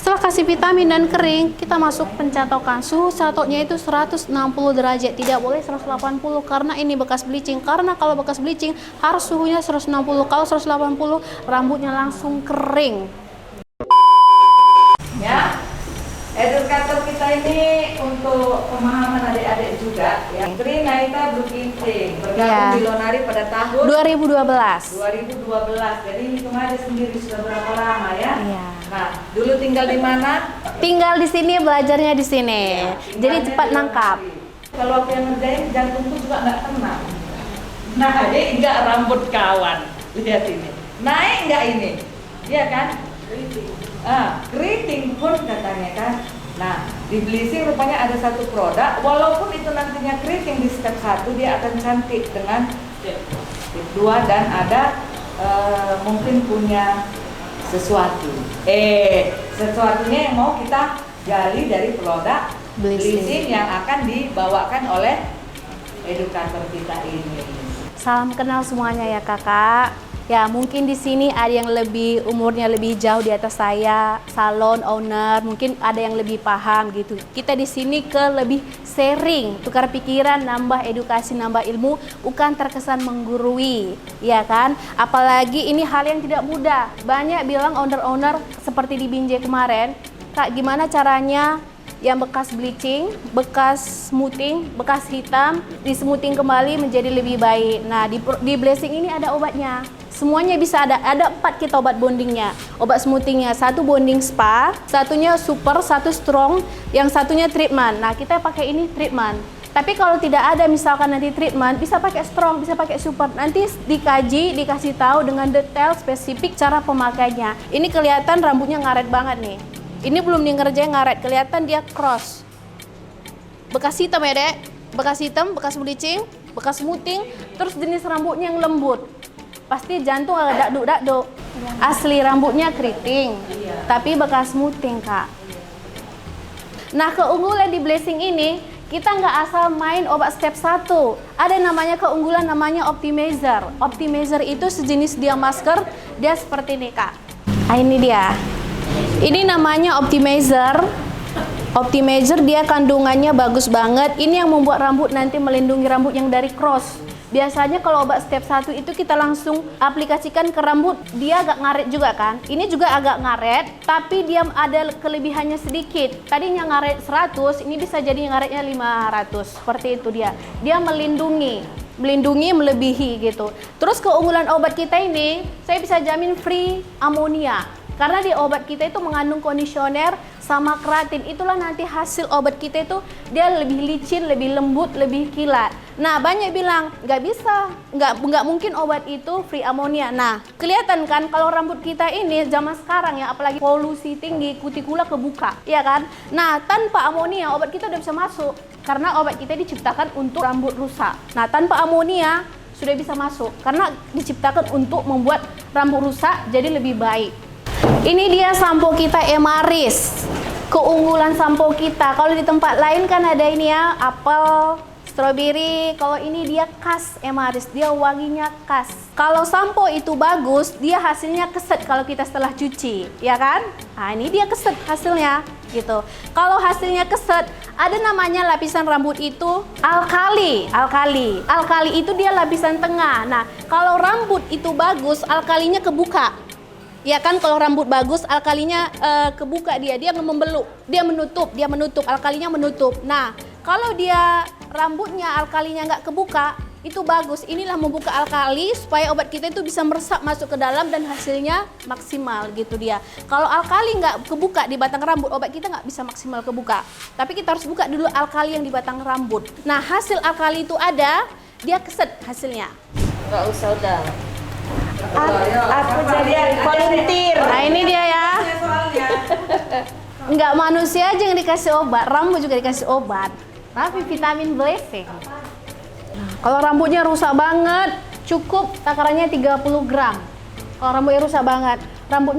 Setelah kasih vitamin dan kering, kita masuk pencatokan. Suhu catoknya itu 160 derajat, tidak boleh 180 karena ini bekas bleaching. Karena kalau bekas bleaching harus suhunya 160. Kalau 180 rambutnya langsung kering. Ya, edukator kita ini untuk pemahaman adik-adik juga. Yang Krinaita Blue Ginting bergabung di Lonari pada tahun 2012. 2012. Jadi hitung aja sendiri sudah berapa lama ya? Iya. Nah, dulu tinggal di mana? Tinggal di sini, belajarnya di sini. Ya, Jadi cepat nangkap. Kalau aku yang ngerjain jantungku juga nggak tenang. Naik nggak rambut kawan? Lihat ini. Naik nggak ini? Iya kan? Keriting pun katanya kan. Nah, di bleaching rupanya ada satu produk, walaupun itu nantinya keriting di step 1, dia akan cantik dengan step 2 dan ada mungkin punya sesuatu. Sesuatunya yang mau kita gali dari produk bleaching yang akan dibawakan oleh edukator kita ini. Salam kenal semuanya ya kakak. Ya mungkin di sini ada yang lebih umurnya lebih jauh di atas saya, salon owner, mungkin ada yang lebih paham gitu. Kita di sini ke lebih sharing, tukar pikiran, nambah edukasi, nambah ilmu, bukan terkesan menggurui, ya kan? Apalagi ini hal yang tidak mudah. Banyak bilang owner-owner seperti di Binjai kemarin, kak gimana caranya yang bekas bleaching, bekas smoothing, bekas hitam, di smoothing kembali menjadi lebih baik. Nah di bleaching ini ada obatnya. Semuanya bisa ada 4 kita obat bondingnya. Obat smoothingnya, 1 bonding spa, satunya super, 1 strong, yang satunya treatment. Nah kita pakai ini treatment. Tapi kalau tidak ada misalkan nanti treatment, bisa pakai strong, bisa pakai super. Nanti dikaji, dikasih tahu dengan detail spesifik cara pemakainya. Ini kelihatan rambutnya ngaret banget nih. Ini belum ngerjain ngaret, kelihatan dia cross. Bekas hitam ya dek, bekas hitam, bekas bleaching, bekas smoothing, terus jenis rambutnya yang lembut. Pasti jantung agak dakduk-dakduk. Asli rambutnya keriting, tapi bekas smoothing kak. Nah keunggulan di bleaching ini, kita nggak asal main obat step 1. Ada namanya keunggulan namanya optimizer. Optimizer itu sejenis dia masker, dia seperti ini kak. Nah ini dia. Ini namanya optimizer. Optimizer dia kandungannya bagus banget. Ini yang membuat rambut nanti melindungi rambut yang dari cross. Biasanya kalau obat step 1 itu kita langsung aplikasikan ke rambut, dia agak ngaret juga kan. Ini juga agak ngaret, tapi dia ada kelebihannya sedikit. Tadinya ngaret 100, ini bisa jadi ngaretnya 500. Seperti itu dia. Dia melindungi melebihi gitu. Terus keunggulan obat kita ini, saya bisa jamin free amonia. Karena di obat kita itu mengandung kondisioner sama keratin. Itulah nanti hasil obat kita itu dia lebih licin, lebih lembut, lebih kilat. Nah banyak bilang nggak bisa, nggak mungkin obat itu free amonia. Nah kelihatan kan kalau rambut kita ini zaman sekarang ya, apalagi polusi tinggi, kutikula kebuka, ya kan? Nah tanpa amonia obat kita udah bisa masuk karena obat kita diciptakan untuk rambut rusak. Nah tanpa amonia sudah bisa masuk karena diciptakan untuk membuat rambut rusak jadi lebih baik. Ini dia sampo kita Emaris. Keunggulan sampo kita. Kalau di tempat lain kan ada ini ya, apel, strawberry. Kalau ini dia khas Emaris, dia wanginya khas. Kalau sampo itu bagus, dia hasilnya keset kalau kita setelah cuci, ya kan? Nah, ini dia keset hasilnya gitu. Kalau hasilnya keset, ada namanya lapisan rambut itu alkali. Alkali itu dia lapisan tengah. Nah, kalau rambut itu bagus, alkalinya kebuka. Ya kan kalau rambut bagus alkalinya kebuka dia membeluk, dia menutup, alkalinya menutup. Nah kalau dia rambutnya alkalinya nggak kebuka, itu bagus. Inilah membuka alkali supaya obat kita itu bisa meresap masuk ke dalam dan hasilnya maksimal gitu dia. Kalau alkali nggak kebuka di batang rambut, obat kita nggak bisa maksimal kebuka. Tapi kita harus buka dulu alkali yang di batang rambut. Nah hasil alkali itu ada, dia keset hasilnya. Nggak usah udah. Aku jadi volunteer. Nah ini dia ya. Enggak manusia aja yang dikasih obat, rambut juga dikasih obat. Tapi vitamin bleaching. Nah, kalau rambutnya rusak banget, cukup takarannya 30 gram. Kalau rambutnya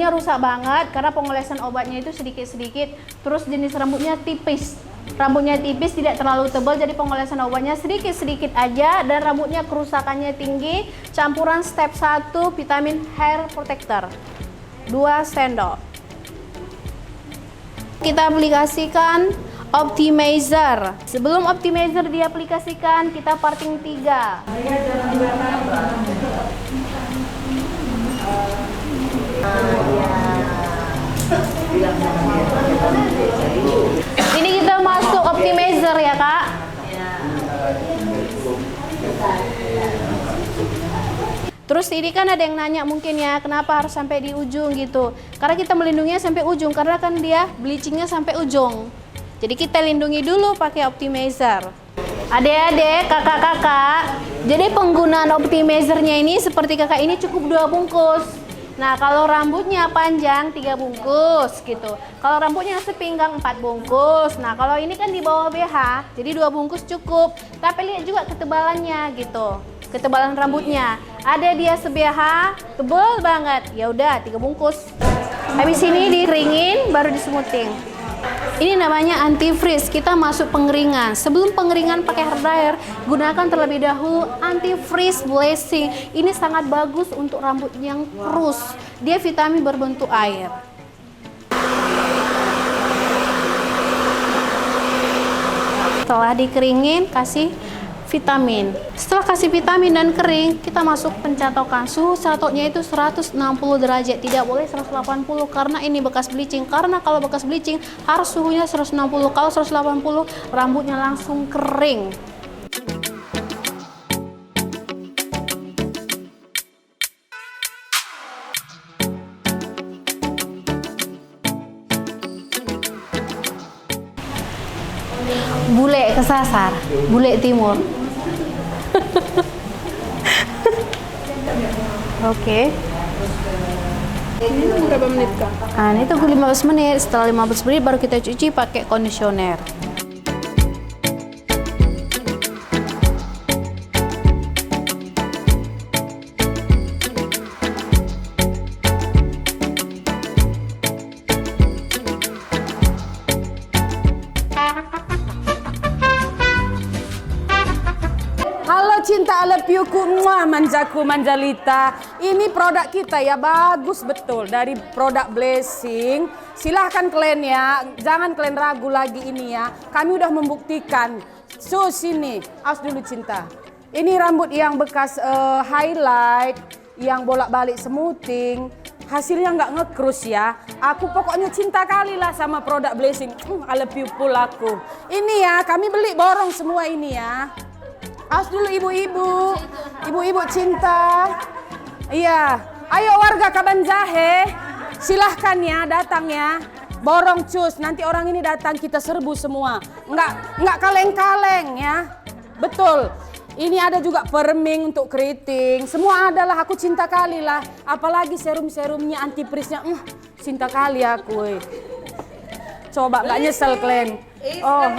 rusak banget, karena pengolesan obatnya itu sedikit-sedikit. Terus jenis rambutnya tipis. Rambutnya tipis, tidak terlalu tebal, jadi pengolesan obatnya sedikit-sedikit aja. Dan rambutnya kerusakannya tinggi, campuran step 1 vitamin hair protector 2 sendok. Kita aplikasikan optimizer. Sebelum optimizer diaplikasikan, kita parting 3. Ini kita masuk optimizer ya Kak. Terus ini kan ada yang nanya mungkin ya, kenapa harus sampai di ujung gitu. Karena kita melindunginya sampai ujung, karena kan dia bleachingnya sampai ujung. Jadi kita lindungi dulu pakai optimizer. Adik-adik, kakak-kakak, jadi penggunaan optimizernya ini seperti kakak ini cukup 2 bungkus. Nah, kalau rambutnya panjang 3 bungkus gitu. Kalau rambutnya sepinggang 4 bungkus. Nah, kalau ini kan di bawah BH, jadi 2 bungkus cukup. Tapi lihat juga ketebalannya gitu. Ketebalan rambutnya. Ada dia se-BH, tebal banget. Ya udah 3 bungkus. Habis ini dikeringin baru disemuting. Ini namanya anti-freeze. Kita masuk pengeringan. Sebelum pengeringan pakai hair dryer, gunakan terlebih dahulu anti-freeze blazing. Ini sangat bagus untuk rambut yang kurus. Dia vitamin berbentuk air. Setelah dikeringin, kasih vitamin. Setelah kasih vitamin dan kering, kita masuk pencatokan. Suhu catoknya itu 160 derajat, tidak boleh 180 karena ini bekas bleaching. Karena kalau bekas bleaching harus suhunya 160. Kalau 180 rambutnya langsung kering. Bule kesasar, bule timur. Oke. Ini berapa menit Kak? Nah, ini tunggu 15 menit. Setelah 15 menit baru kita cuci pakai kondisioner. Halo cinta alepiuku, manjaku manjalita. Ini produk kita ya, bagus betul. Dari produk Blessing. Silahkan kalian ya, jangan kalian ragu lagi ini ya. Kami udah membuktikan. So sini, awas dulu cinta. Ini rambut yang bekas highlight, yang bolak-balik smoothing. Hasilnya nggak ngekrus ya. Aku pokoknya cinta kali lah sama produk Blessing. Alepiupul aku. Ini ya, kami beli borong semua ini ya. Awas dulu ibu-ibu, ibu-ibu cinta. Iya, ayo warga Kabanjahe, silahkan ya datang ya. Borong cus, nanti orang ini datang kita serbu semua. Enggak kaleng-kaleng ya. Betul. Ini ada juga perming untuk keriting. Semua adalah aku cinta kali lah. Apalagi serum-serumnya, anti-freeze-nya. Cinta kali aku. Coba nggak nyesel kalian. Oh,